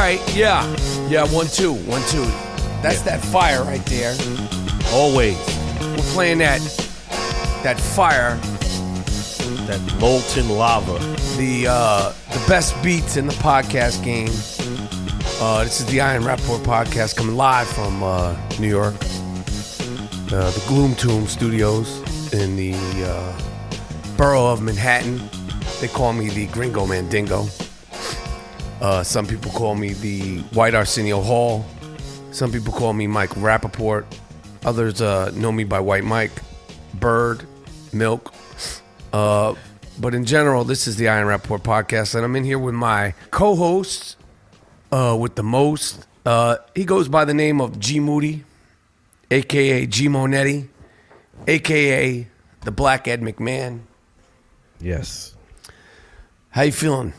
right, yeah. Yeah, 1, 2, 1, 2. That's that fire right there. Always. We're playing that fire. That molten lava. The best beats in the podcast game. This is the I AM RAPAPORT podcast coming live from New York. The Gloom Tomb Studios in the borough of Manhattan. They call me the Gringo Mandingo. Some people call me the White Arsenio Hall. Some people call me Michael Rapaport. Others know me by White Mike, Bird, Milk. But in general, this is the I AM RAPAPORT podcast, and I'm in here with my co-host with the most. He goes by the name of G Moody, a.k.a. GMoneti, a.k.a. the Black Ed McMahon. Yes. How you feeling?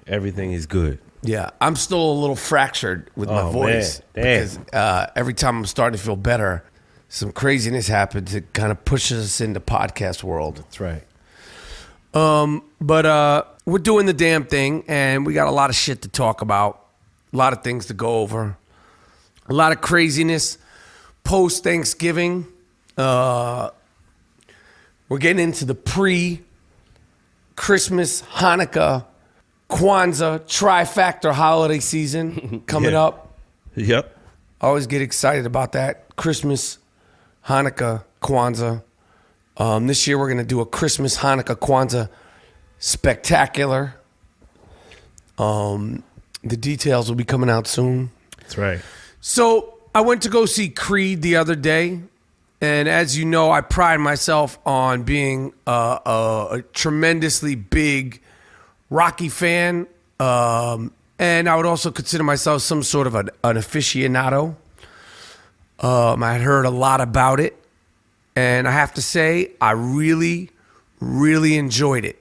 Everything is good. Yeah, I'm still a little fractured with my voice. Man. Damn. Because every time I'm starting to feel better, some craziness happens. It kind of pushes us into podcast world. That's right. But we're doing the damn thing, and we got a lot of shit to talk about, a lot of things to go over, a lot of craziness post-Thanksgiving. We're getting into the pre-Christmas, Hanukkah, Kwanza, trifactor holiday season coming up. Yep. I always get excited about that. Christmas, Hanukkah, Kwanzaa. This year we're going to do a Christmas, Hanukkah, Kwanzaa spectacular. The details will be coming out soon. That's right. So I went to go see Creed the other day. And as you know, I pride myself on being a tremendously big Rocky fan. And I would also consider myself some sort of an aficionado. I had heard a lot about it. And I have to say, I really, really enjoyed it.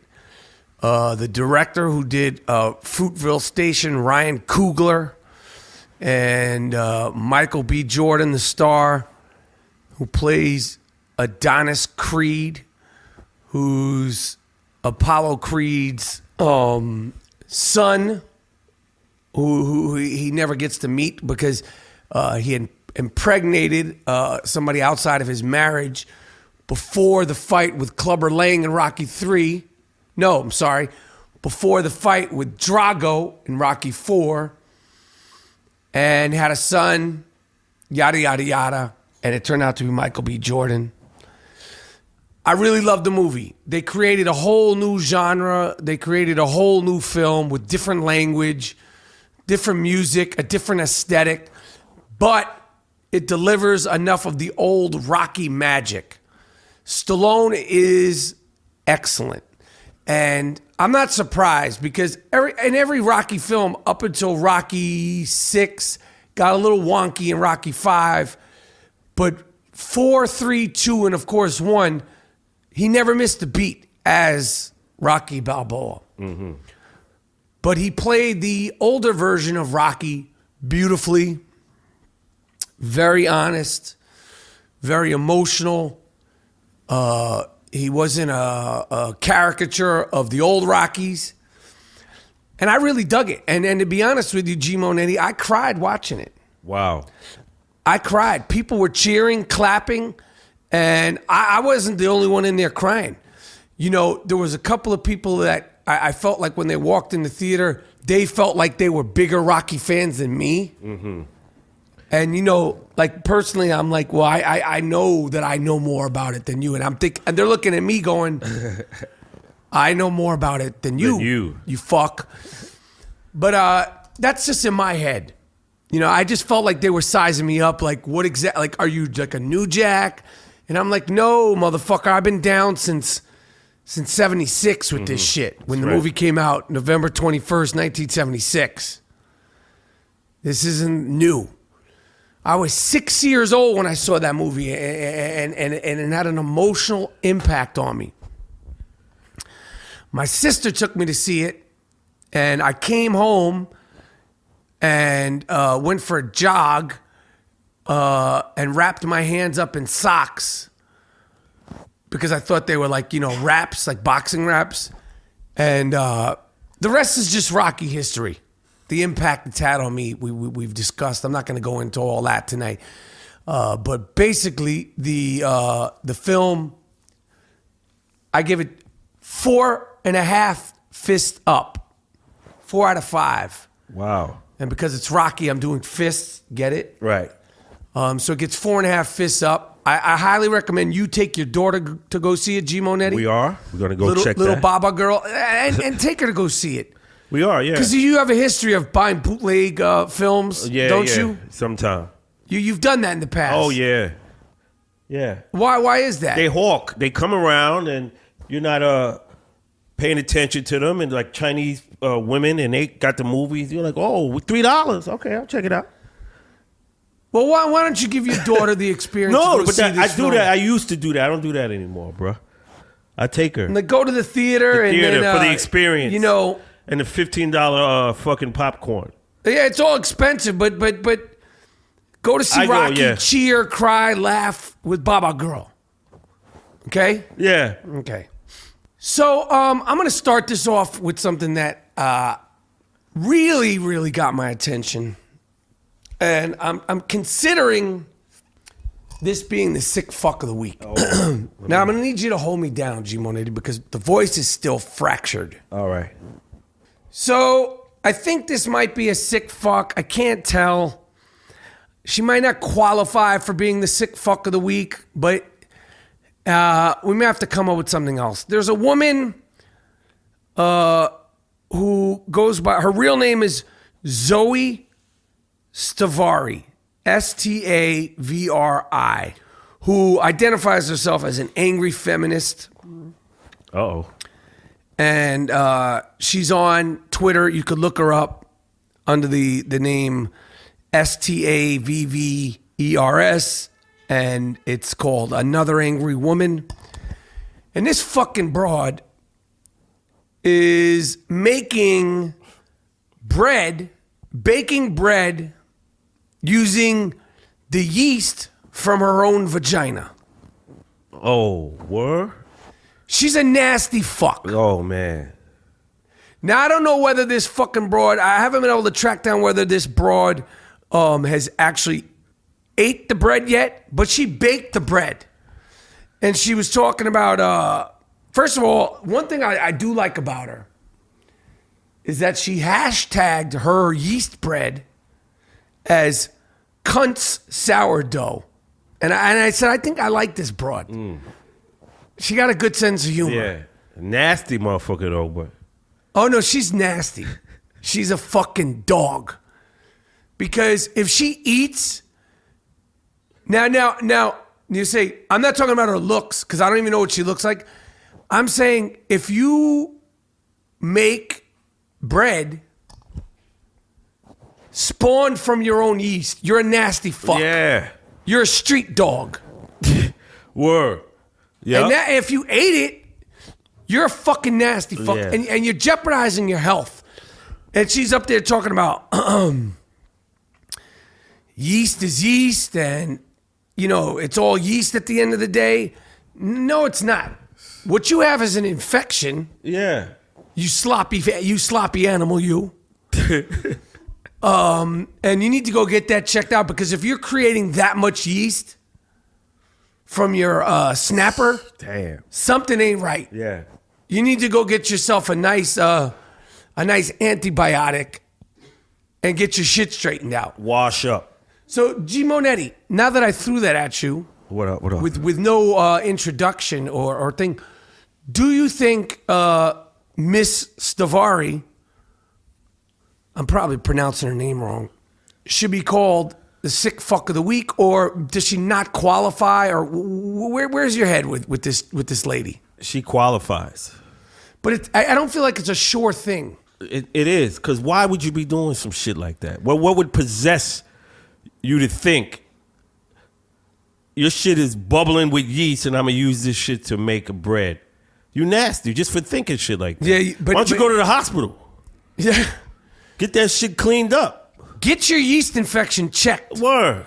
The director who did Fruitville Station, Ryan Coogler, and Michael B. Jordan, the star, who plays Adonis Creed, who's Apollo Creed's son, who he never gets to meet because he had impregnated somebody outside of his marriage before the fight with Clubber Lang in Rocky 3. No, I'm sorry. Before the fight with Drago in Rocky 4. And had a son, yada, yada, yada. And it turned out to be Michael B. Jordan. I really loved the movie. They created a whole new genre. They created a whole new film with different language, different music, a different aesthetic. But it delivers enough of the old Rocky magic. Stallone is excellent. And I'm not surprised because in every Rocky film up until Rocky 6 got a little wonky in Rocky 5. But 4, 3, 2, and of course 1, he never missed a beat as Rocky Balboa. Mm-hmm. But he played the older version of Rocky beautifully. Very honest, very emotional. He wasn't a caricature of the old Rockies. And I really dug it. And to be honest with you, GMoneti, I cried watching it. Wow. I cried. People were cheering, clapping, and I wasn't the only one in there crying. You know, there was a couple of people that I felt like when they walked in the theater, they felt like they were bigger Rocky fans than me. Mm-hmm. And, you know, like personally, I'm like, well, I know that I know more about it than you. And and they're looking at me going, I know more about it than you. You fuck. But that's just in my head. You know, I just felt like they were sizing me up. Like, what exactly? Like, are you like a new jack? And I'm like, no, motherfucker. I've been down since 76 with this shit. When the movie came out, November 21st, 1976. This isn't new. I was 6 years old when I saw that movie, and it had an emotional impact on me. My sister took me to see it, and I came home and went for a jog and wrapped my hands up in socks because I thought they were like, you know, wraps, like boxing wraps. And the rest is just Rocky history the impact it's had on me, we've discussed. I'm not going to go into all that tonight. But basically, the film, I give it 4.5 fists up. 4 out of 5. Wow. And because it's Rocky, I'm doing fists. Get it? Right. So it gets 4.5 fists up. I highly recommend you take your daughter to go see it, GMoneti. We are. We're going to go check little that. Baba girl. And take her to go see it. We are, yeah. Because you have a history of buying bootleg films, don't you? Sometime. You've done that in the past. Oh, yeah. Yeah. Why is that? They hawk. They come around and you're not paying attention to them, and like Chinese women, and they got the movies. You're like, oh, $3. Okay, I'll check it out. Well, why don't you give your daughter the experience? No, to go but see I this do film? that. I used to do that. I don't do that anymore, bro. I take her. And they go to the theater, and then, for the experience. You know, and the $15 fucking popcorn. Yeah, it's all expensive, but go to see Rocky, cheer, cry, laugh with Baba Girl. Okay? Yeah. Okay. So I'm going to start this off with something that really, really got my attention. And I'm considering this being the sick fuck of the week. Oh, now, I'm going to need you to hold me down, G-Moneti, because the voice is still fractured. All right. So I think this might be a sick fuck. I can't tell. She might not qualify for being the sick fuck of the week, but we may have to come up with something else. There's a woman who goes by, her real name is Zoe Stavari, Stavari, who identifies herself as an angry feminist. Uh-oh. And she's on Twitter. You could look her up under the name Stavvers, and it's called Another Angry Woman. And this fucking broad is baking bread using the yeast from her own vagina. Oh, word? She's a nasty fuck. Oh, man. Now, I don't know whether this fucking broad, I haven't been able to track down whether this broad has actually ate the bread yet, but she baked the bread. And she was talking about, first of all, one thing I do like about her is that she hashtagged her yeast bread as cunts sourdough. And I said, I think I like this broad. She got a good sense of humor. Yeah. Nasty motherfucker, though, but. Oh, no, she's nasty. She's a fucking dog. Because if she eats... Now, you say, I'm not talking about her looks, because I don't even know what she looks like. I'm saying if you make bread spawned from your own yeast, you're a nasty fuck. Yeah. You're a street dog. Word. Yeah. And that, if you ate it, you're a fucking nasty fuck. Yeah. And you're jeopardizing your health. And she's up there talking about yeast is yeast, and, you know, it's all yeast at the end of the day. No, it's not. What you have is an infection. Yeah. You sloppy animal, you. And you need to go get that checked out, because if you're creating that much yeast from your snapper, damn, something ain't right. Yeah. You need to go get yourself a nice antibiotic and get your shit straightened out. Wash up. So, GMoneti, now that I threw that at you, What up? with no introduction or thing, do you think Miss Stavari, I'm probably pronouncing her name wrong, should be called the sick fuck of the week, or does she not qualify, or where's your head with this lady? She qualifies. But I don't feel like it's a sure thing. It is, because why would you be doing some shit like that? What would possess you to think your shit is bubbling with yeast and I'm going to use this shit to make a bread? You nasty just for thinking shit like that. Yeah, why don't you go to the hospital? Yeah. Get that shit cleaned up. Get your yeast infection checked. Word.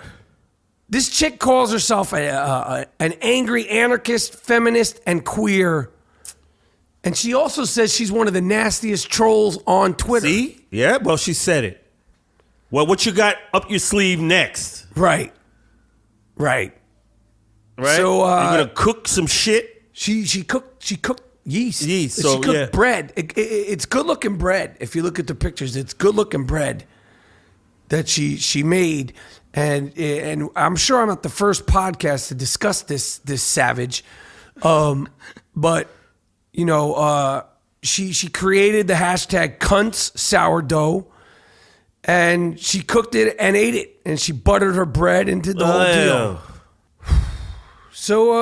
This chick calls herself an angry anarchist, feminist, and queer And she also says she's one of the nastiest trolls on Twitter. See? Yeah, well, she said it. Well, what you got up your sleeve next? Right. Right? So you're gonna cook some shit? She cooked yeast. So, she cooked bread. It's good looking bread. If you look at the pictures, it's good looking bread that she made. And I'm sure I'm not the first podcast to discuss this savage. But you know, she created the hashtag cunts sourdough, and she cooked it and ate it, and she buttered her bread and did the whole deal. So,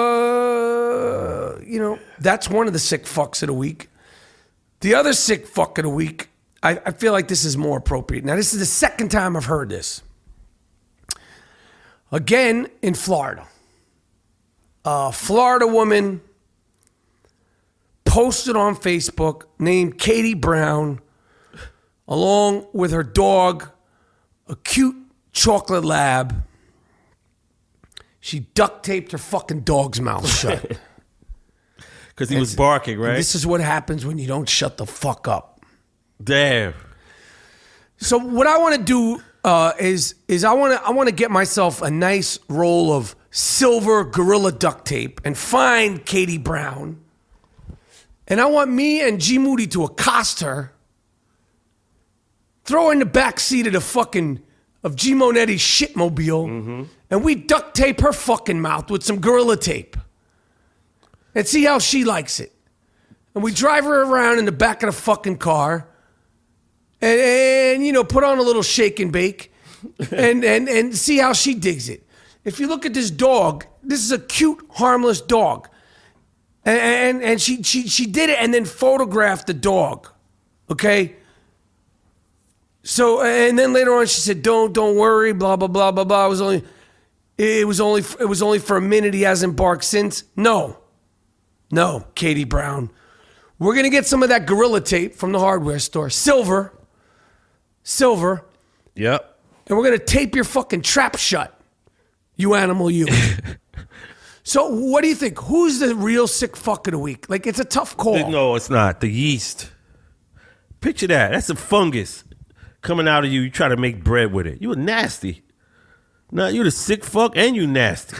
you know, that's one of the sick fucks of the week. The other sick fuck of the week, I feel like this is more appropriate. Now, this is the second time I've heard this. Again, in Florida. A Florida woman posted on Facebook named Katie Brown, along with her dog, a cute chocolate lab. She duct taped her fucking dog's mouth shut. Because he was barking, right? This is what happens when you don't shut the fuck up. Damn. So what I want to do is I want to get myself a nice roll of silver Gorilla duct tape and find Katie Brown. And I want me and G Moody to accost her, throw her in the back seat of the fucking of GMoneti's shitmobile, and we duct tape her fucking mouth with some Gorilla tape and see how she likes it. And we drive her around in the back of the fucking car and you know, put on a little shake and bake and see how she digs it. If you look at this dog, this is a cute, harmless dog. And she did it and then photographed the dog. Okay? So, and then later on she said, don't worry, blah, blah, blah, blah, blah. It was only for a minute. He hasn't barked since. No, Katie Brown. We're going to get some of that Gorilla tape from the hardware store. Silver. Yep. And we're going to tape your fucking trap shut. You animal, you. So what do you think? Who's the real sick fuck of the week? Like, it's a tough call. No, it's not. The yeast. Picture that. That's a fungus coming out of you. You try to make bread with it. You were nasty. No, you the sick fuck and you nasty.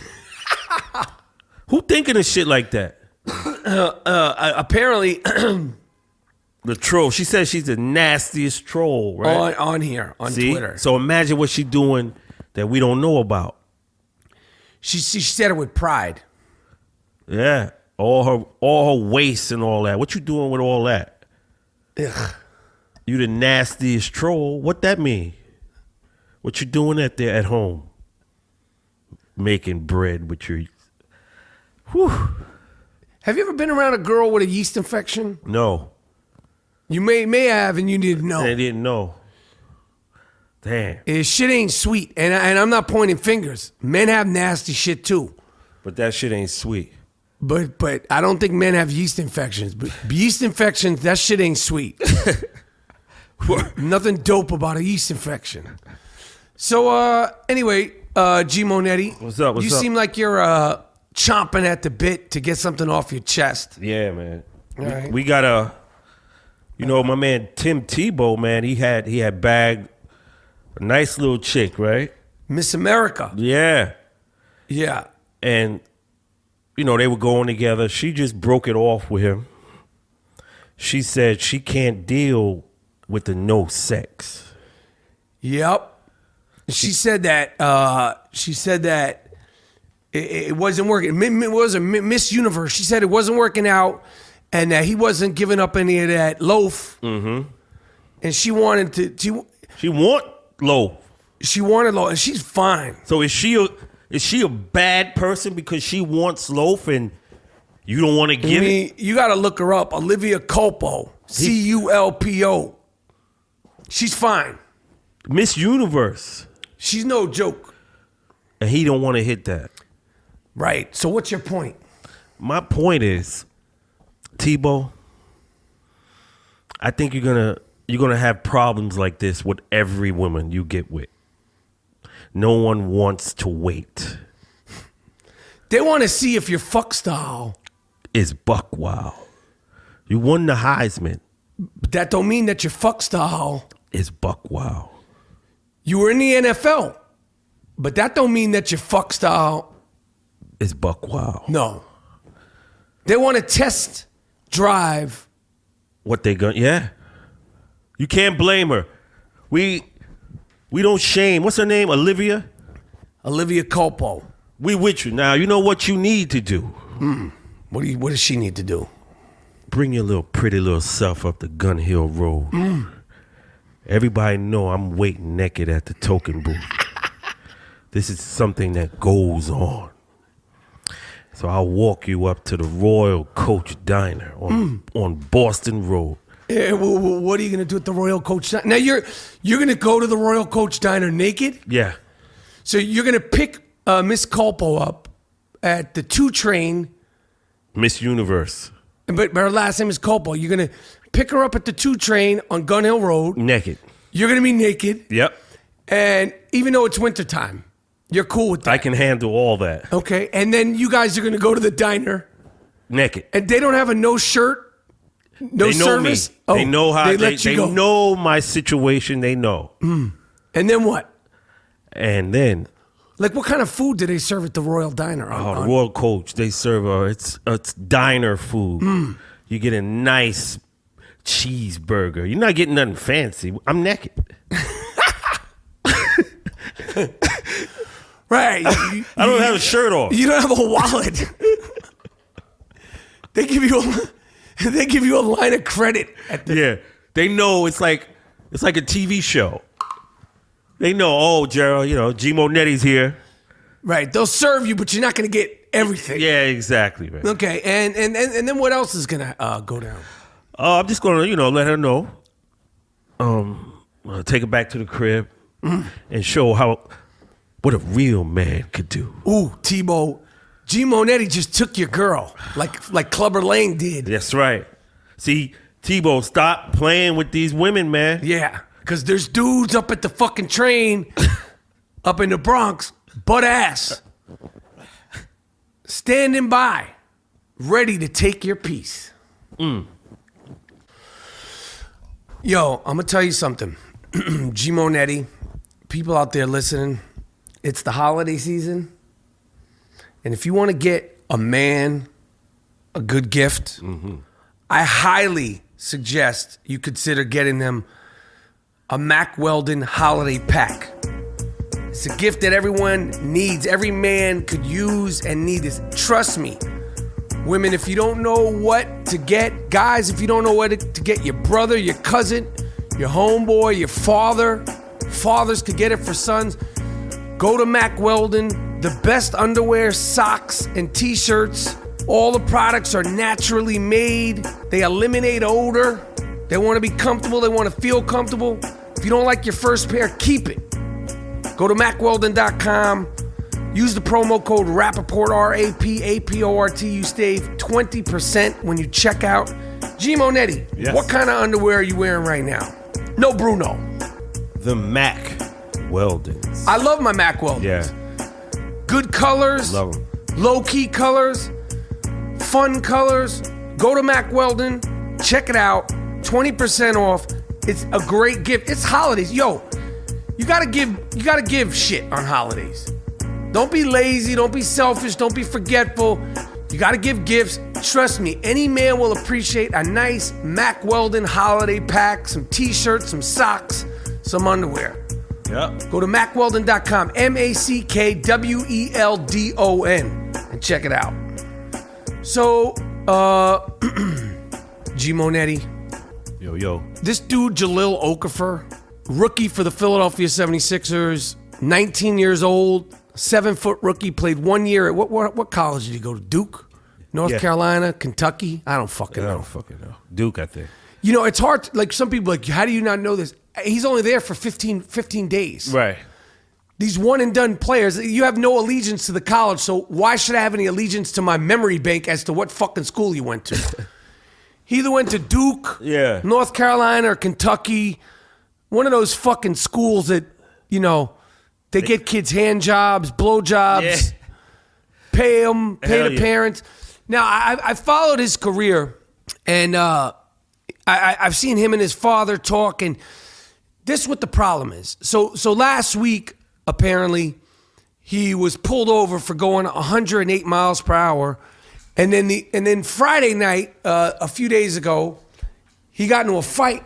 Who thinking of shit like that? Apparently, the troll. She says she's the nastiest troll, right? on here, on Twitter. So imagine what she's doing that we don't know about. She said it with pride. Yeah. All her waist and all that. What you doing with all that? Ugh. You the nastiest troll. What that mean? What you doing at home? Making bread with your... Whew. Have you ever been around a girl with a yeast infection? No. You may have, and you didn't know. I didn't know. Damn. Shit ain't sweet, and I'm not pointing fingers. Men have nasty shit too. But that shit ain't sweet. But I don't think men have yeast infections. But yeast infections, that shit ain't sweet. Nothing dope about a yeast infection. So anyway, GMoneti. What's up? You seem like you're chomping at the bit to get something off your chest. Yeah, man. All right. We got a, you know, my man Tim Tebow, man. He had bagged a nice little chick, right? Miss America. Yeah. Yeah. And, you know, they were going together. She just broke it off with him. She said she can't deal with the no sex. Yep. She said that. It wasn't working. It was a Miss Universe. She said it wasn't working out, and that he wasn't giving up any of that loaf. Mm-hmm. And she wanted to. She want Loaf. She wanted Loaf, and she's fine. So is she a bad person because she wants Loaf and you don't want to give it? You got to look her up. Olivia Culpo. Culpo. She's fine. Miss Universe. She's no joke. And he don't want to hit that. Right. So what's your point? My point is, Tebow, I think you're gonna have problems like this with every woman you get with. No one wants to wait. They want to see if your fuck style is buckwild. You won the Heisman. But that don't mean that your fuck style It's buckwild. You were in the NFL, but that don't mean that your fuck style. It's buckwild. No. They want to test drive. What they gonna? Yeah. You can't blame her. We don't shame. What's her name? Olivia Culpo. We with you now. You know what you need to do. What does she need to do? Bring your little pretty little self up the Gun Hill Road. Everybody know I'm waiting naked at the token booth. This is something that goes on. So I'll walk you up to the Royal Coach Diner on Boston Road. Yeah, well, what are you going to do at the Royal Coach Diner? Now, you're going to go to the Royal Coach Diner naked? Yeah. So you're going to pick Miss Culpo up at the 2 train. Miss Universe. But her last name is Culpo. You're going to pick her up at the 2 train on Gun Hill Road. Naked. You're going to be naked. Yep. And even though it's wintertime, you're cool with that. I can handle all that. Okay. And then you guys are going to go to the diner. Naked. And they don't have a no shirt, no they know service. Me. Oh, they know how they go. know my situation. They know. And then what? And then, like, what kind of food do they serve at the Royal Diner? the Royal Coach, they serve it's diner food. You get a nice cheeseburger. You're not getting nothing fancy. I'm naked. Right. I don't have a shirt on. You don't have a wallet. They give you a line of credit at the Yeah. They know it's like a TV show. They know, oh, Gerald, G Moneti's here. Right. They'll serve you, but you're not going to get everything. Yeah, exactly, man. Okay. And then what else is going to go down? I'm just going to, let her know. Take her back to the crib and show what a real man could do. Ooh, Tebow. GMoneti just took your girl, like Clubber Lang did. That's right. See, Tebow, stop playing with these women, man. Yeah, because there's dudes up at the fucking train up in the Bronx, butt ass, standing by, ready to take your piece. Yo, I'm going to tell you something. GMoneti, people out there listening, it's the holiday season. And if you want to get a man a good gift, I highly suggest you consider getting them a Mack Weldon holiday pack. It's a gift that everyone needs. Every man could use and need this. Trust me. Women, if you don't know what to get, guys, if you don't know what to get your brother, your cousin, your homeboy, your father, fathers could get it for sons, go to Mack Weldon. The best underwear, socks, and t-shirts. All the products are naturally made. They eliminate odor. They want to be comfortable. They want to feel comfortable. If you don't like your first pair, keep it. Go to MackWeldon.com. Use the promo code Rapaport, RAPAPORT. You save 20% when you check out. GMoneti, Yes. What kind of underwear are you wearing right now? No Bruno. The Mack Weldons. I love my Mack Weldons. Yeah. Good colors. Love them. Low-key colors. Fun colors. Go to Mack Weldon. Check it out. 20% off. It's a great gift. It's holidays. Yo, you gotta give shit on holidays. Don't be lazy. Don't be selfish. Don't be forgetful. You gotta give gifts. Trust me, any man will appreciate a nice Mack Weldon holiday pack, some t-shirts, some socks, some underwear. Yep. Go to MackWeldon.com, MackWeldon, and check it out. So, GMoneti. Yo. This dude, Jahlil Okafor, rookie for the Philadelphia 76ers, 19 years old, 7-foot rookie, played 1 year at what college did he go to? Duke? North Carolina? Kentucky? I don't fucking know. Duke, I think. You know, it's hard. Like, some people are like, how do you not know this? He's only there for 15 days. Right. These one-and-done players, you have no allegiance to the college, so why should I have any allegiance to my memory bank as to what fucking school you went to? He either went to Duke, North Carolina, or Kentucky. One of those fucking schools that, they get kids hand jobs, blow jobs, pay the parents. Now, I followed his career, And I've seen him and his father talk, and this is what the problem is. So last week, apparently, he was pulled over for going 108 miles per hour. And then Friday night, a few days ago, he got into a fight.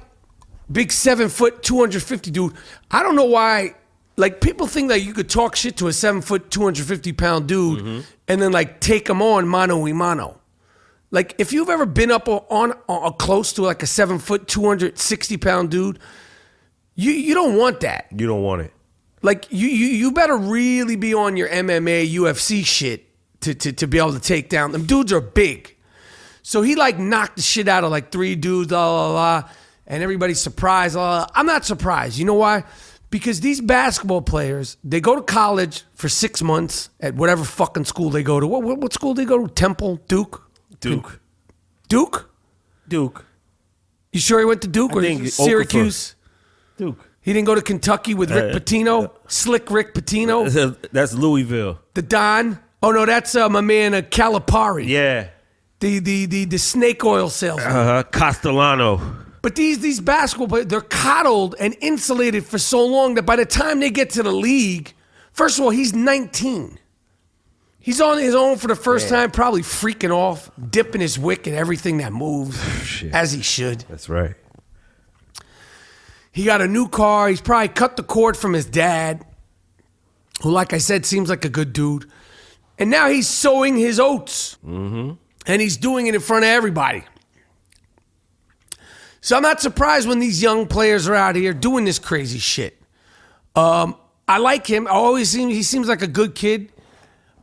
Big 7 foot, 250 dude. I don't know why. Like, people think that you could talk shit to a 7 foot, 250 pound dude and then like take him on mano y mano. Like, if you've ever been up on close to like a 7 foot, 260 pound dude, you don't want that. You don't want it. Like, you better really be on your MMA, UFC shit to be able to take down. Them dudes are big. So he like knocked the shit out of like 3 dudes, and everybody's surprised. I'm not surprised. You know why? Because these basketball players, they go to college for 6 months at whatever fucking school they go to. What school they go to? Temple? Duke? Duke. Duke? Duke. You sure he went to Duke I or think Syracuse? Duke. He didn't go to Kentucky with Rick Pitino? Slick Rick Pitino? That's Louisville. The Don? Oh, no, that's my man Calipari. Yeah. The snake oil salesman. Castellano. But these basketball players, they're coddled and insulated for so long that by the time they get to the league, first of all, he's 19. He's on his own for the first time, probably freaking off, dipping his wick in everything that moves, as he should. That's right. He got a new car. He's probably cut the cord from his dad, who, like I said, seems like a good dude. And now he's sowing his oats. Mm-hmm. And he's doing it in front of everybody. So I'm not surprised when these young players are out here doing this crazy shit. I like him. He seems like a good kid.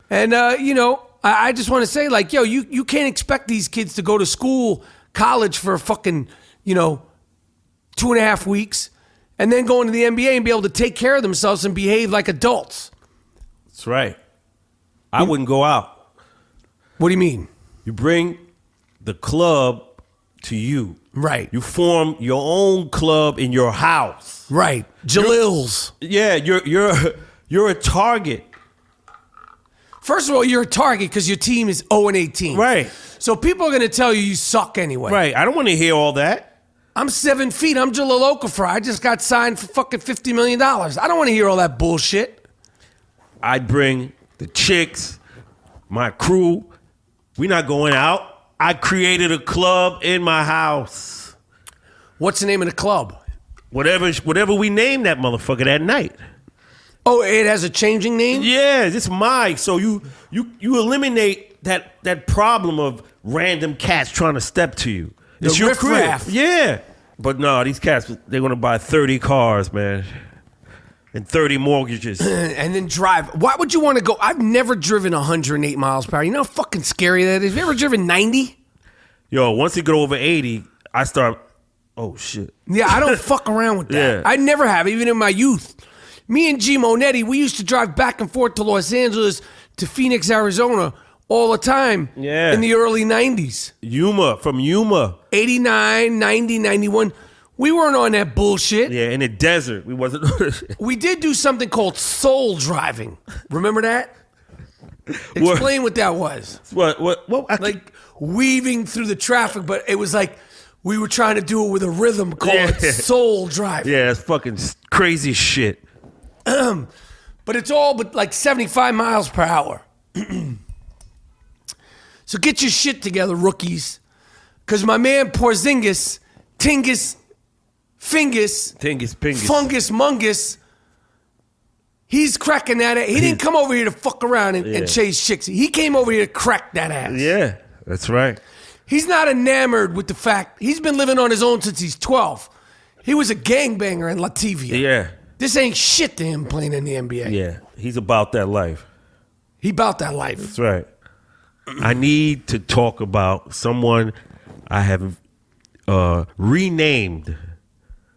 And, I just want to say, like, yo, you can't expect these kids to go to school, college for fucking, 2.5 weeks and then go into the NBA and be able to take care of themselves and behave like adults. That's right. I wouldn't go out. What do you mean? You bring the club to you. Right. You form your own club in your house. Right. Jahlil's. You're a target. First of all, you're a target because your team is 0-18. Right. So people are going to tell you suck anyway. Right. I don't want to hear all that. I'm 7 feet. I'm Jahlil Okafor. I just got signed for fucking $50 million. I don't want to hear all that bullshit. I'd bring the chicks, my crew. We're not going out. I created a club in my house. What's the name of the club? Whatever we name that motherfucker that night. Oh, it has a changing name? Yeah, it's Mike. So you eliminate that problem of random cats trying to step to you. It's your crib. riffraff. Yeah. But no, these cats, they're going to buy 30 cars, man. And 30 mortgages. And then drive. Why would you want to go? I've never driven 108 miles per hour. You know how fucking scary that is? Have you ever driven 90? Yo, once you get over 80, I start, oh, shit. Yeah, I don't fuck around with that. Yeah. I never have, even in my youth. Me and GMoneti, we used to drive back and forth to Los Angeles, to Phoenix, Arizona, all the time. Yeah. In the early 90s. From Yuma. 89, 90, 91. We weren't on that bullshit. Yeah, in the desert. We wasn't. We did do something called soul driving. Remember that? Explain what that was. What? Like weaving through the traffic, but it was like we were trying to do it with a rhythm called soul driving. Yeah, it's fucking crazy shit. But it's all but like 75 miles per hour. So get your shit together, rookies. Because my man Porzingis, Tingus Pingus, Fungus Mungus, he's cracking that ass. He didn't come over here to fuck around and chase chicks. He came over here to crack that ass. Yeah, that's right. He's not enamored with the fact he's been living on his own since he's 12. He was a gangbanger in Lativian. Yeah. This ain't shit to him playing in the NBA. Yeah, he's about that life. He about that life. That's right. I need to talk about someone I have renamed.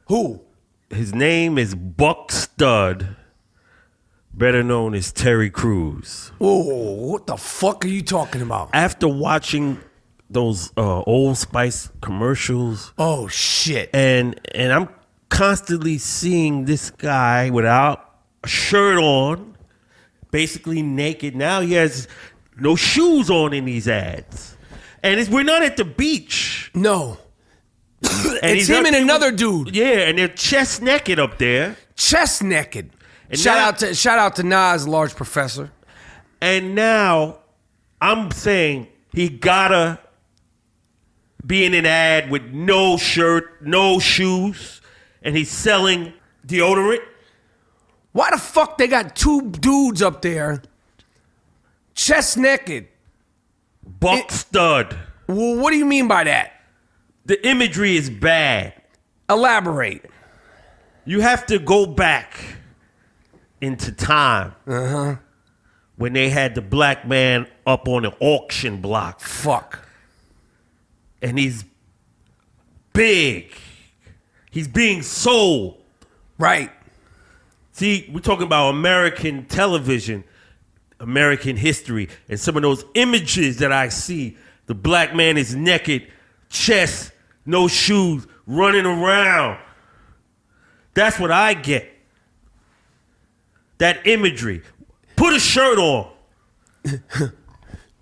Who? His name is Buck Stud, better known as Terry Crews. Oh, what the fuck are you talking about? After watching those Old Spice commercials, oh shit, and I'm constantly seeing this guy without a shirt on, basically naked. Now he has no shoes on in these ads. And we're not at the beach. No. And It's him and another dude. Yeah, and they're chest naked up there. Chest naked. And Shout out to Nas, Large Professor. And now I'm saying he gotta be in an ad with no shirt, no shoes, and he's selling deodorant. Why the fuck they got two dudes up there, chest naked? Buck stud. Well, what do you mean by that? The imagery is bad. Elaborate. You have to go back into time. When they had the black man up on an auction block. Fuck. And he's big. He's being sold. Right. See, we're talking about American television, American history, and some of those images that I see. The black man is naked, chest, no shoes, running around. That's what I get. That imagery. Put a shirt on.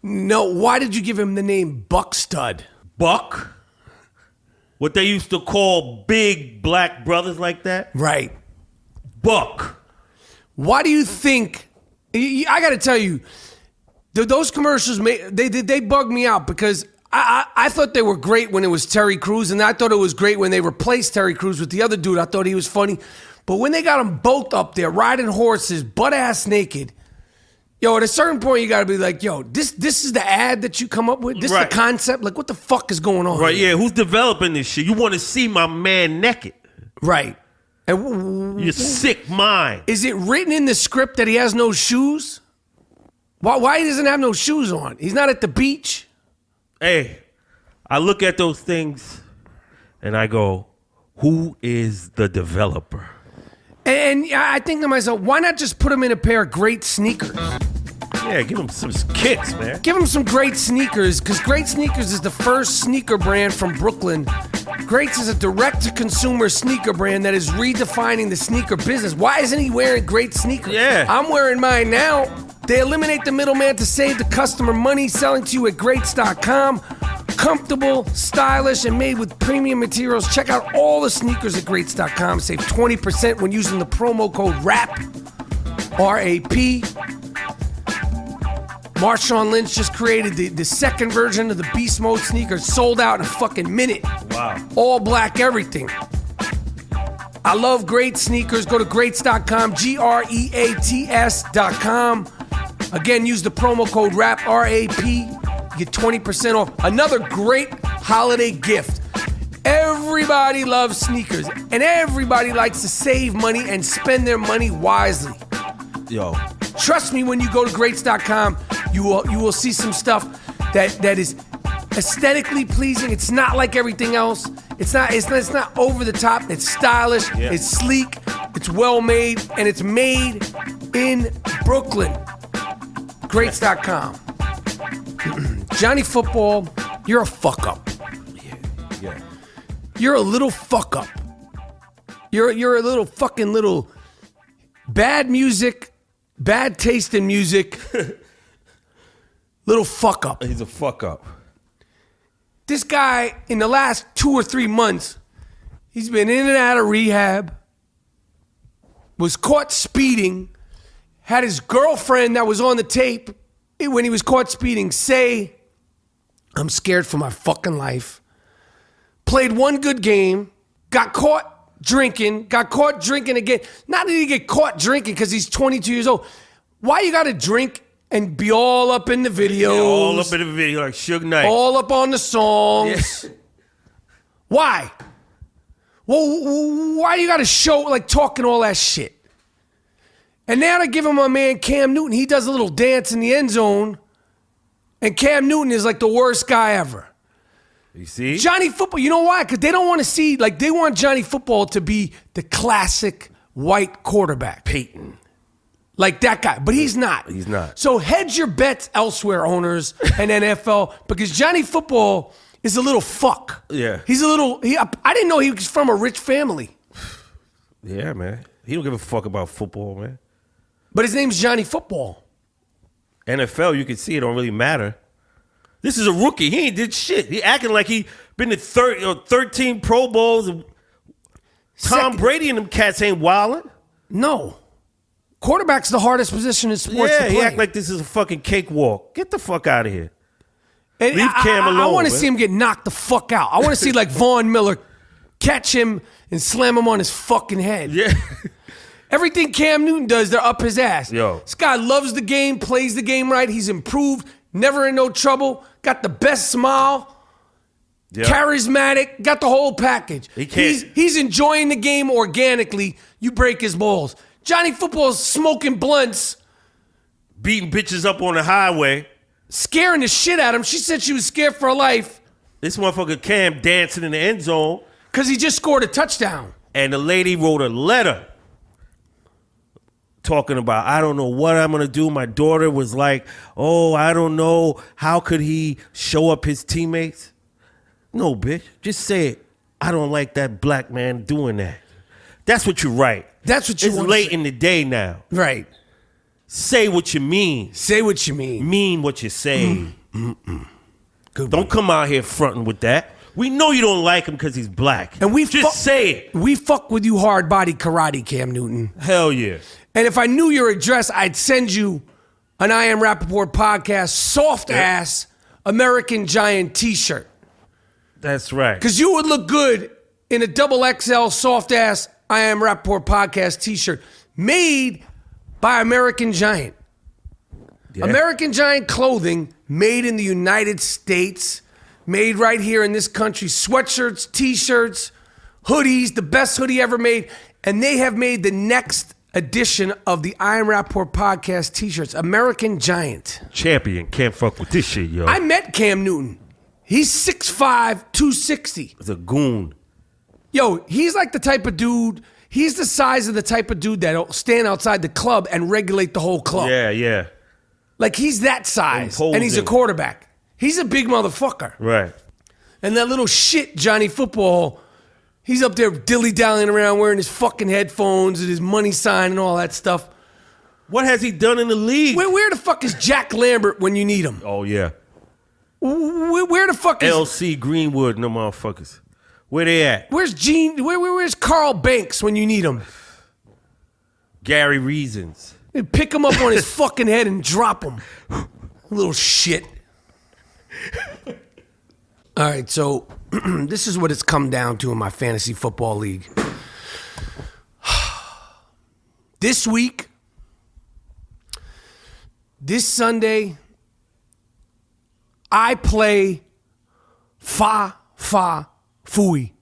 No, why did you give him the name Buck Stud? Buck? What they used to call big black brothers like that? Right. Buck. Why do you think? I got to tell you, those commercials they bugged me out because I thought they were great when it was Terry Crews, and I thought it was great when they replaced Terry Crews with the other dude. I thought he was funny, but when they got them both up there riding horses, butt ass naked. Yo, at a certain point, you gotta be like, yo, this is the ad that you come up with? This is the concept? Like, what the fuck is going on? Right, here? yeah, who's developing this shit? You want to see my man naked. Right. And You're sick mind. Is it written in the script that he has no shoes? Why he doesn't have no shoes on? He's not at the beach? Hey, I look at those things and I go, who is the developer? And I think to myself, why not just put him in a pair of great sneakers? Yeah, give him some kicks, man. Give him some great sneakers, because Great Sneakers is the first sneaker brand from Brooklyn. Greats is a direct-to-consumer sneaker brand that is redefining the sneaker business. Why isn't he wearing great sneakers? Yeah. I'm wearing mine now. They eliminate the middleman to save the customer money, selling to you at greats.com. Comfortable, stylish, and made with premium materials. Check out all the sneakers at greats.com. Save 20% when using the promo code RAP, R-A-P. Marshawn Lynch just created the second version of the Beast Mode sneaker. Sold out in a fucking minute. Wow. All black everything. I love great sneakers. Go to greats.com, greats.com. Again, use the promo code RAP, R-A-P. Get 20% off. Another great holiday gift. Everybody loves sneakers, and everybody likes to save money and spend their money wisely. Yo. Trust me, when you go to greats.com, you will see some stuff that is aesthetically pleasing. It's not like everything else. It's not over the top. It's stylish. Yeah. It's sleek. It's well made, and it's made in Brooklyn. Greats.com. Johnny Football, you're a fuck up. Yeah. You're a little fuck up. You're a little fucking little bad music, bad taste in music. Little fuck up. He's a fuck up. This guy, in the last 2 or 3 months, he's been in and out of rehab, was caught speeding, had his girlfriend that was on the tape when he was caught speeding say, I'm scared for my fucking life. Played one good game, got caught drinking again. Not that he get caught drinking because he's 22 years old. Why you gotta drink and be all up in the videos? Yeah, all up in the video like Suge Knight. All up on the songs. Yeah. Why? Well, why you gotta show, like, talking all that shit? And now to give him my man Cam Newton, he does a little dance in the end zone, and Cam Newton is like the worst guy ever. You see? Johnny Football, you know why? Because they don't want to see, like, they want Johnny Football to be the classic white quarterback. Peyton. Like that guy, but he's not. He's not. So hedge your bets elsewhere, owners and NFL, because Johnny Football is a little fuck. Yeah. He's a little, I didn't know he was from a rich family. Yeah, man. He don't give a fuck about football, man. But his name's Johnny Football. NFL, you can see it don't really matter. This is a rookie. He ain't did shit. He acting like he been to 13 Pro Bowls. Tom Brady and them cats ain't wildin'. No. Quarterback's the hardest position in sports to play. He act like this is a fucking cakewalk. Get the fuck out of here. And Leave Cam alone. I want to see him get knocked the fuck out. I want to see like Von Miller catch him and slam him on his fucking head. Yeah. Everything Cam Newton does, they're up his ass. Yo. This guy loves the game, plays the game right. He's improved, never in no trouble, got the best smile, charismatic, got the whole package. He's enjoying the game organically. You break his balls. Johnny Football's smoking blunts. Beating bitches up on the highway. Scaring the shit out of him. She said she was scared for her life. This motherfucker Cam dancing in the end zone. Because he just scored a touchdown. And the lady wrote a letter talking about, I don't know what I'm going to do. My daughter was like, oh, I don't know. How could he show up his teammates? No, bitch. Just say it. I don't like that black man doing that. That's what you write. That's what you It's want late in the day now. Right. Say what you mean. Say what you mean. Mean what you say. Good Don't come out here fronting with that. We know you don't like him because he's black. And we just say it. We fuck with you hard body karate, Cam Newton. Hell yeah. And if I knew your address, I'd send you an I Am Rapaport podcast soft ass American Giant t-shirt. That's right. Because you would look good in a double XL soft ass I Am Rapaport podcast t-shirt made by American Giant. Yeah. American Giant clothing made in the United States, made right here in this country. Sweatshirts, t-shirts, hoodies, the best hoodie ever made. And they have made the next edition of the I Am Rapaport podcast t-shirts. American Giant. Champion. Can't fuck with this shit, yo. I met Cam Newton. He's 6'5", 260. He's a goon. Yo, he's like the type of dude, he's the size of the type of dude that'll stand outside the club and regulate the whole club. Yeah, yeah. Like he's that size. Imposing. And he's a quarterback. He's a big motherfucker. Right. And that little shit Johnny Football, he's up there dilly-dallying around wearing his fucking headphones and his money sign and all that stuff. What has he done in the league? Where the fuck is Jack Lambert when you need him? Oh, yeah. Where the fuck is... LC Greenwood and them motherfuckers. Where they at? Where's where's Carl Banks when you need him? Gary Reasons. Pick him up on his fucking head and drop him. Little shit. All right, so this is what it's come down to in my fantasy football league. This week, this Sunday, I play Fa Fooey,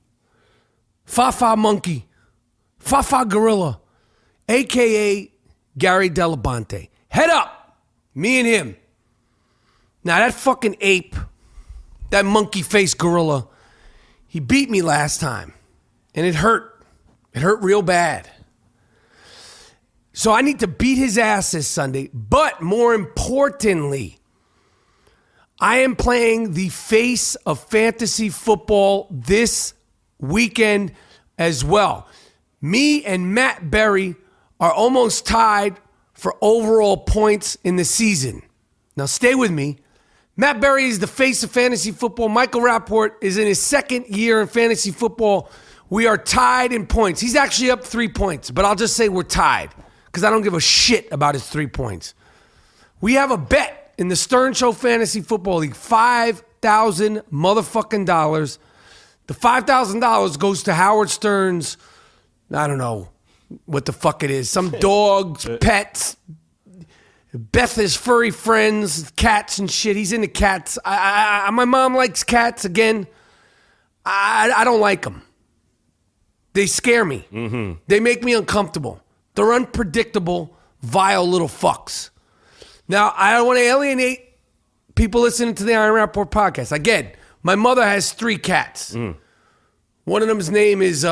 Fa Monkey, Fa Gorilla, a.k.a. Gary Delabonte. Head up, me and him. Now that fucking ape, that monkey-faced gorilla, he beat me last time, and it hurt. It hurt real bad. So I need to beat his ass this Sunday, but more importantly, I am playing the face of fantasy football this weekend as well. Me and Matt Berry are almost tied for overall points in the season. Now stay with me. Matt Berry is the face of fantasy football. Michael Rapaport is in his second year in fantasy football. We are tied in points. He's actually up 3 points, but I'll just say we're tied because I don't give a shit about his 3 points. We have a bet in the Stern Show Fantasy Football League, $5,000 motherfucking dollars. The $5,000 goes to Howard Stern's, I don't know what the fuck it is, some dogs, pets, Beth's furry friends, cats and shit. He's into cats. My mom likes cats again. I don't like them. They scare me. Mm-hmm. They make me uncomfortable. They're unpredictable, vile little fucks. Now, I don't want to alienate people listening to the I Am Rapaport podcast. Again, my mother has 3 cats. One of them's name is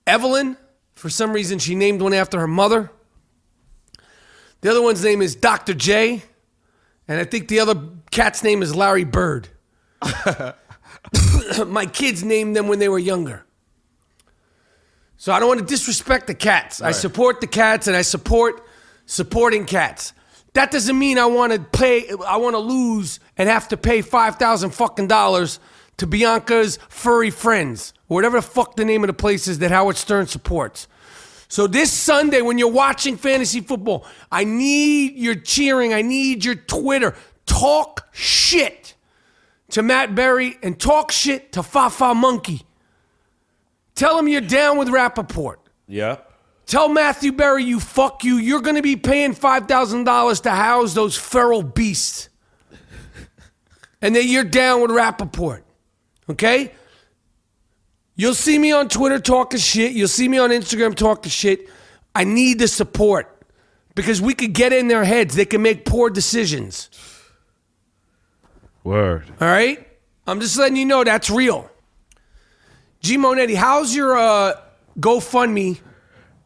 Evelyn. For some reason, she named one after her mother. The other one's name is Dr. J. And I think the other cat's name is Larry Bird. My kids named them when they were younger. So I don't want to disrespect the cats. Right. I support the cats and I support supporting cats. That doesn't mean I want to lose and have to pay $5,000 fucking dollars to Bianca's furry friends, or whatever the fuck the name of the place is that Howard Stern supports. So this Sunday, when you're watching fantasy football, I need your cheering. I need your Twitter. Talk shit to Matt Berry and talk shit to Fafa Monkey. Tell him you're down with Rapaport. Yeah. Tell Matthew Berry you fuck you. You're going to be paying $5,000 to house those feral beasts. And that you're down with Rapaport. Okay? You'll see me on Twitter talking shit. You'll see me on Instagram talking shit. I need the support because we could get in their heads. They can make poor decisions. Word. All right? I'm just letting you know that's real. GMoneti, how's your GoFundMe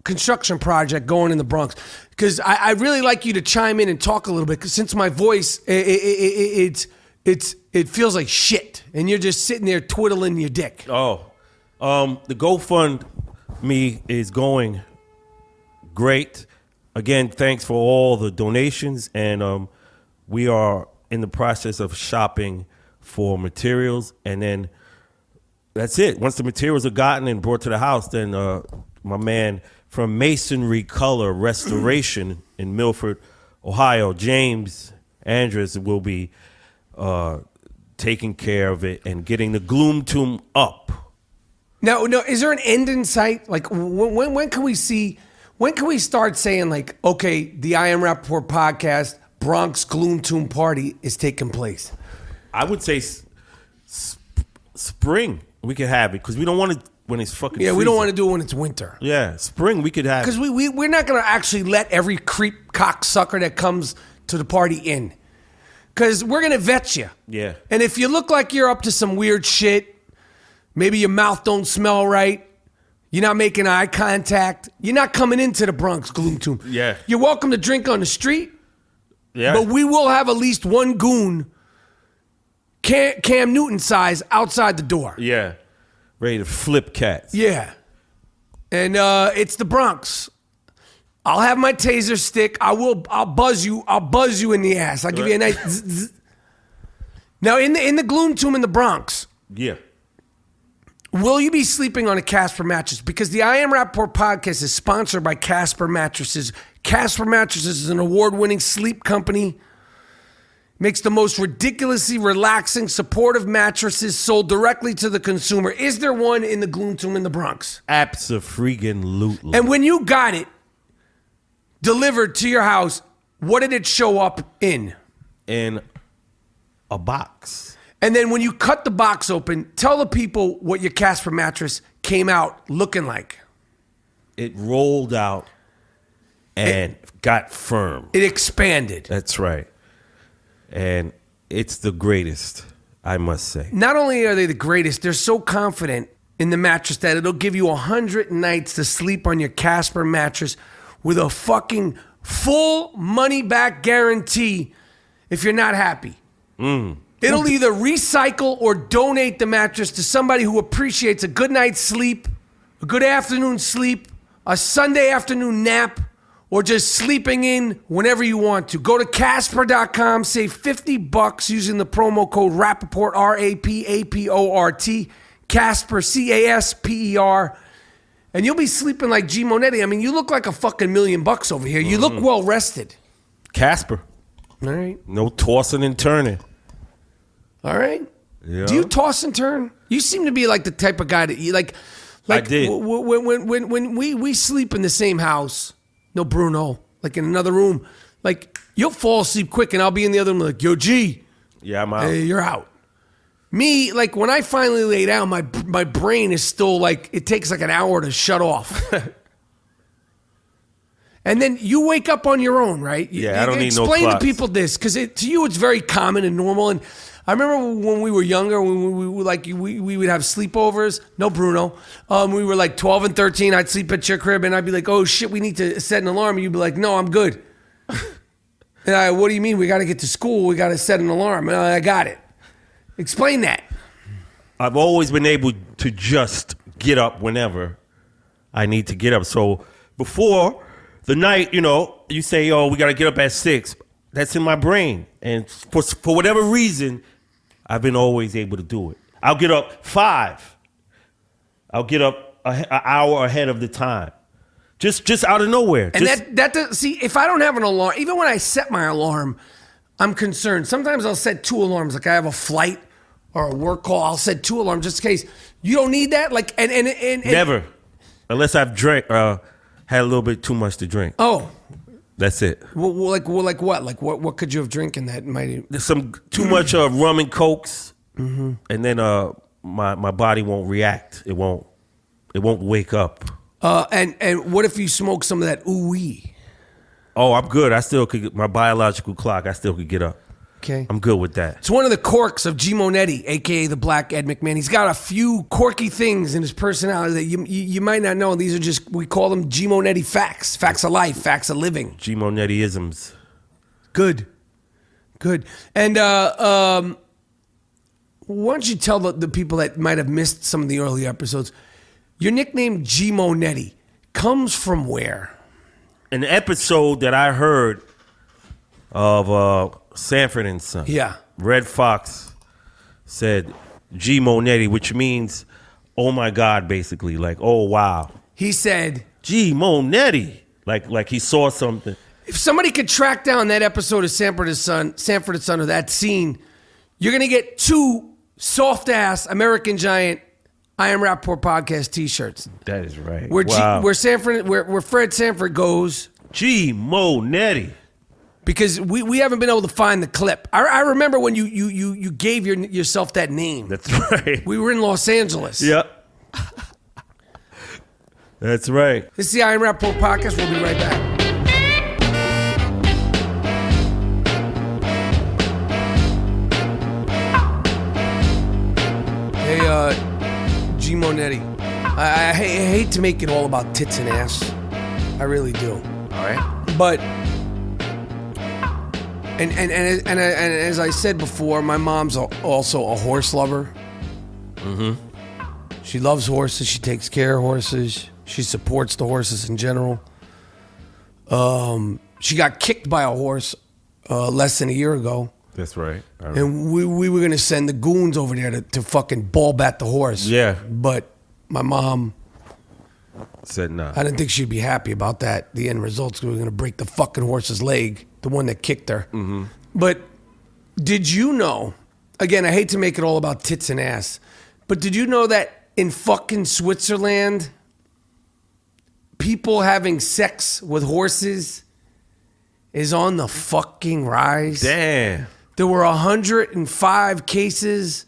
construction project going in the Bronx? Because I'd really like you to chime in and talk a little bit, because since my voice, it feels like shit, and you're just sitting there twiddling your dick. Oh, the GoFundMe is going great. Again, thanks for all the donations, and we are in the process of shopping for materials, and then that's it. Once the materials are gotten and brought to the house, then my man from Masonry Color Restoration in Milford, Ohio, James Andrews, will be taking care of it and getting the Gloom Tomb up. No, is there an end in sight? Like, when can we see, when can we start saying, like, okay, the I Am Rapaport podcast, Bronx Gloom Tomb Party is taking place? I would say spring we could have it, because we don't want it when it's fucking freezing. We don't want to do it when it's winter. Yeah, spring we could have it. Because we're not going to actually let every creep cocksucker that comes to the party in. Because we're going to vet you. Yeah. And if you look like you're up to some weird shit, maybe your mouth don't smell right, you're not making eye contact, you're not coming into the Bronx Gloom Tomb. Yeah. You're welcome to drink on the street. Yeah. But we will have at least one goon, Cam Newton size, outside the door. Yeah. Ready to flip cats. Yeah. And it's the Bronx. I'll have my taser stick. I'll buzz you in the ass. I'll give you a nice zzz. Now in the Gloom Tomb in the Bronx. Yeah. Will you be sleeping on a Casper mattress? Because the I Am Rapaport podcast is sponsored by Casper Mattresses. Casper Mattresses is an award-winning sleep company. Makes the most ridiculously relaxing, supportive mattresses sold directly to the consumer. Is there one in the Gloom Tomb in the Bronx? Abso-freaking-lutely. And when you got it delivered to your house, what did it show up in? In a box. And then when you cut the box open, tell the people what your Casper mattress came out looking like. It rolled out and got firm. It expanded. That's right. And it's the greatest, I must say. Not only are they the greatest, they're so confident in the mattress that it'll give you 100 nights to sleep on your Casper mattress with a fucking full money-back guarantee if you're not happy. It'll either recycle or donate the mattress to somebody who appreciates a good night's sleep, a good afternoon sleep, a Sunday afternoon nap, or just sleeping in whenever you want to. Go to Casper.com, save $50 using the promo code Rapaport, RAPAPORT, Casper, CASPER, and you'll be sleeping like G Monetti. I mean, you look like a fucking $1 million over here. You look well rested. Casper. All right. No tossing and turning. All right. Yeah. Do you toss and turn? You seem to be like the type of guy that you like. I did. When we sleep in the same house, no Bruno, like in another room, like you'll fall asleep quick, and I'll be in the other room like, yo, G. Yeah, I'm out. Hey, you're out. Me, like when I finally lay down, my brain is still like, it takes like an hour to shut off. And then you wake up on your own, right? I don't need no Explain to clocks. people this, because to you it's very common and normal. And I remember when we were younger, when we would have sleepovers. No Bruno. We were like 12 and 13. I'd sleep at your crib, and I'd be like, "Oh shit, we need to set an alarm." And you'd be like, "No, I'm good." And what do you mean? We got to get to school. We got to set an alarm. And I got it. Explain that. I've always been able to just get up whenever I need to get up. So before the night, you say, "Oh, we got to get up at 6." that's in my brain. And for whatever reason, I've been always able to do it. I'll get up 5. I'll get up an hour ahead of the time. Just out of nowhere. And see, if I don't have an alarm, even when I set my alarm, I'm concerned. Sometimes I'll set 2 alarms. Like I have a flight or a work call, I'll set 2 alarms just in case. You don't need that? Like and never. Unless I've drank had a little bit too much to drink. Oh. That's it. Like what? Like what could you have drinking that might? There's some too much rum and cokes, and then my body won't react. It won't wake up. And what if you smoke some of that ooey? Oh, I'm good. I still could. My biological clock. I still could get up. Okay, I'm good with that. It's one of the quirks of GMoneti, aka the Black Ed McMahon. He's got a few quirky things in his personality that you might not know. These are just, we call them GMoneti facts. Facts of life, facts of living. GMoneti-isms. Good. And why don't you tell the people that might have missed some of the early episodes, your nickname GMoneti comes from where? An episode that I heard of Sanford and Son. Yeah. Red Fox said GMoneti, which means, oh my God, basically. Like, oh wow. He said GMoneti. Like he saw something. If somebody could track down that episode of Sanford and Son, or that scene, you're going to get 2 soft-ass American Giant I Am Rapaport podcast T-shirts. That is right. Where Fred Sanford goes. GMoneti. Because we haven't been able to find the clip. I remember when you gave yourself that name. That's right. We were in Los Angeles. Yep. That's right. This is the I Am Rapaport podcast. We'll be right back. Hey, GMoneti. I hate to make it all about tits and ass. I really do. All right. But and as I said before, my mom's also a horse lover. Mm-hmm. She loves horses. She takes care of horses. She supports the horses in general. She got kicked by a horse less than a year ago. That's right. And we were going to send the goons over there to fucking ball bat the horse. Yeah. But my mom said no. I didn't think she'd be happy about that. The end result's we were going to break the fucking horse's leg, the one that kicked her. Mm-hmm. But did you know, again, I hate to make it all about tits and ass, but did you know that in fucking Switzerland, people having sex with horses is on the fucking rise? Damn. There were 105 cases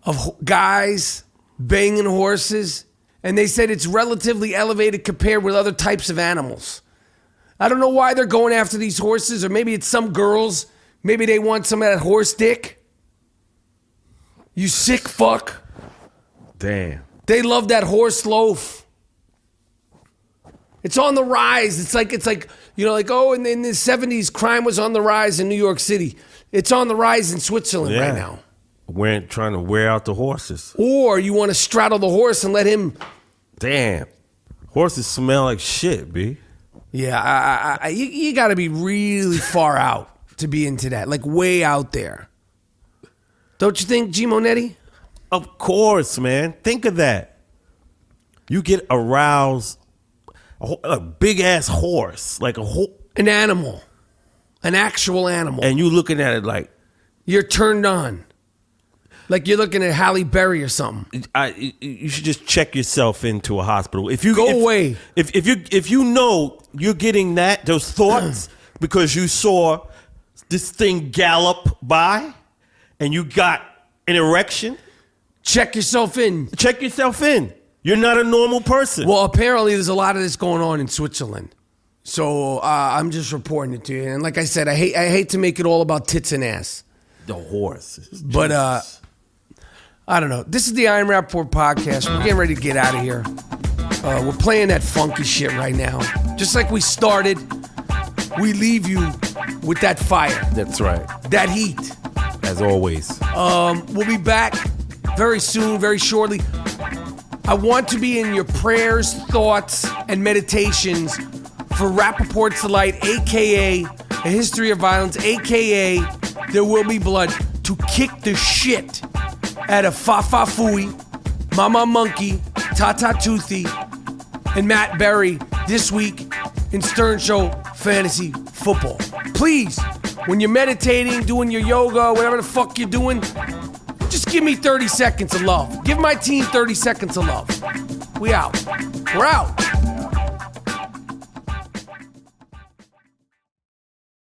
of guys banging horses, and they said it's relatively elevated compared with other types of animals. I don't know why they're going after these horses, or maybe it's some girls. Maybe they want some of that horse dick. You sick fuck. Damn. They love that horse loaf. It's on the rise. It's like you know, like, oh, in the 70s, crime was on the rise in New York City. It's on the rise in Switzerland right now. We're trying to wear out the horses. Or you want to straddle the horse and let him. Damn. Horses smell like shit, B. Yeah, you got to be really far out to be into that. Like way out there. Don't you think, GMoneti? Of course, man. Think of that. You get aroused, a big-ass horse, like an animal. An actual animal. And you looking at it like. You're turned on. Like you're looking at Halle Berry or something. You should just check yourself into a hospital. If you go away. If you know you're getting those thoughts because you saw this thing gallop by and you got an erection, check yourself in. Check yourself in. You're not a normal person. Well, apparently there's a lot of this going on in Switzerland. So I'm just reporting it to you. And like I said, I hate to make it all about tits and ass. The horse. But I don't know. This is the I Am Rapaport podcast. We're getting ready to get out of here. We're playing that funky shit right now. Just like we started, we leave you with that fire. That's right. That heat. As always. We'll be back very soon, very shortly. I want to be in your prayers, thoughts, and meditations for Rapaport's Delight, a.k.a. A History of Violence, a.k.a. There Will Be Blood, to kick the shit out of Fafa Fooey, Mama Monkey, Tata Toothy, and Matt Berry this week in Stern Show Fantasy Football. Please, when you're meditating, doing your yoga, whatever the fuck you're doing, just give me 30 seconds of love. Give my team 30 seconds of love. We out. We're out.